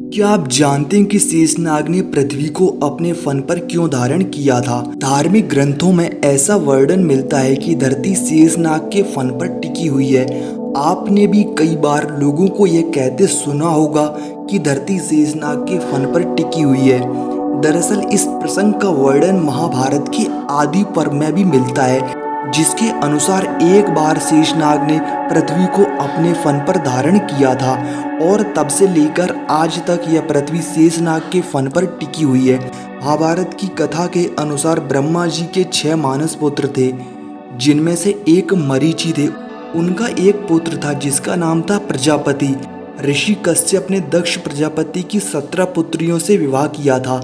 क्या आप जानते हैं कि शेषनाग ने पृथ्वी को अपने फन पर क्यों धारण किया था? धार्मिक ग्रंथों में ऐसा वर्णन मिलता है कि धरती शेषनाग के फन पर टिकी हुई है। आपने भी कई बार लोगों को यह कहते सुना होगा कि धरती शेषनाग के फन पर टिकी हुई है। दरअसल इस प्रसंग का वर्णन महाभारत के आदि पर्व में भी मिलता है, जिसके अनुसार एक बार शेषनाग ने पृथ्वी को अपने फन पर धारण किया था और तब से लेकर आज तक यह पृथ्वी शेषनाग के फन पर टिकी हुई है। महाभारत की कथा के अनुसार ब्रह्मा जी के 6 मानस पुत्र थे, जिनमें से एक मरीचि थे। उनका एक पुत्र था जिसका नाम था प्रजापति। ऋषि कश्यप ने दक्ष प्रजापति की 17 पुत्रियों से विवाह किया था,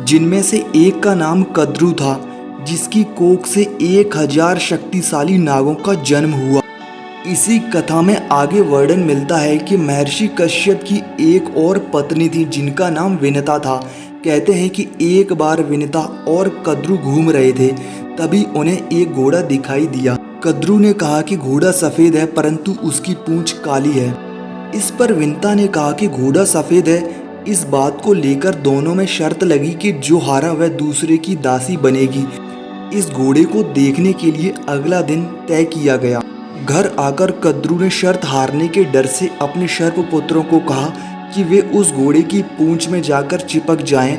जिनमें से एक का नाम कद्रु था, जिसकी कोख से 1000 शक्तिशाली नागों का जन्म हुआ। इसी कथा में आगे वर्णन मिलता है कि महर्षि कश्यप की एक और पत्नी थी जिनका नाम विनता था। कहते हैं कि एक बार विनता और कद्रु घूम रहे थे, तभी उन्हें एक घोड़ा दिखाई दिया। कद्रु ने कहा कि घोड़ा सफेद है परंतु उसकी पूंछ काली है। इस पर विनता ने कहा कि घोड़ा सफेद है। इस बात को लेकर दोनों में शर्त लगी कि जो हारा वह दूसरे की दासी बनेगी। इस घोड़े को देखने के लिए अगला दिन तय किया गया। घर आकर कद्रु ने शर्त हारने के डर से अपने सर्प पुत्रों को कहा कि वे उस घोड़े की पूंछ में जाकर चिपक जाएं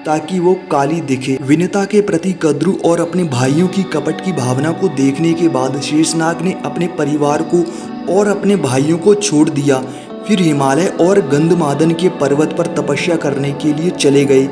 ताकि वो काली दिखे। विनता के प्रति कद्रु और अपने भाइयों की कपट की भावना को देखने के बाद शेषनाग ने अपने परिवार को और अपने भाइयों को छोड़ दिया। फिर हिमालय और गंधमादन के पर्वत पर तपस्या करने के लिए चले गए।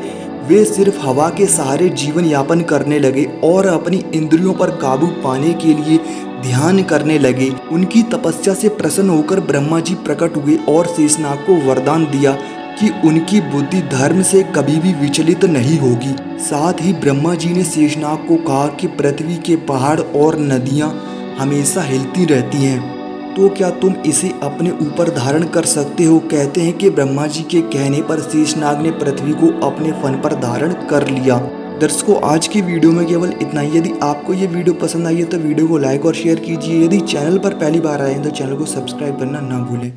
वे सिर्फ हवा के सहारे जीवन यापन करने लगे और अपनी इंद्रियों पर काबू पाने के लिए ध्यान करने लगे। उनकी तपस्या से प्रसन्न होकर ब्रह्मा जी प्रकट हुए और शेषनाग को वरदान दिया कि उनकी बुद्धि धर्म से कभी भी विचलित नहीं होगी। साथ ही ब्रह्मा जी ने शेषनाग को कहा कि पृथ्वी के पहाड़ और नदियां हमेशा हिलती रहती हैं, तो क्या तुम इसे अपने ऊपर धारण कर सकते हो? कहते हैं कि ब्रह्मा जी के कहने पर शेषनाग ने पृथ्वी को अपने फन पर धारण कर लिया। दर्शकों, आज की वीडियो में केवल इतना ही। यदि आपको ये वीडियो पसंद आई है तो वीडियो को लाइक और शेयर कीजिए। यदि चैनल पर पहली बार आए हैं तो चैनल को सब्सक्राइब करना ना भूलें।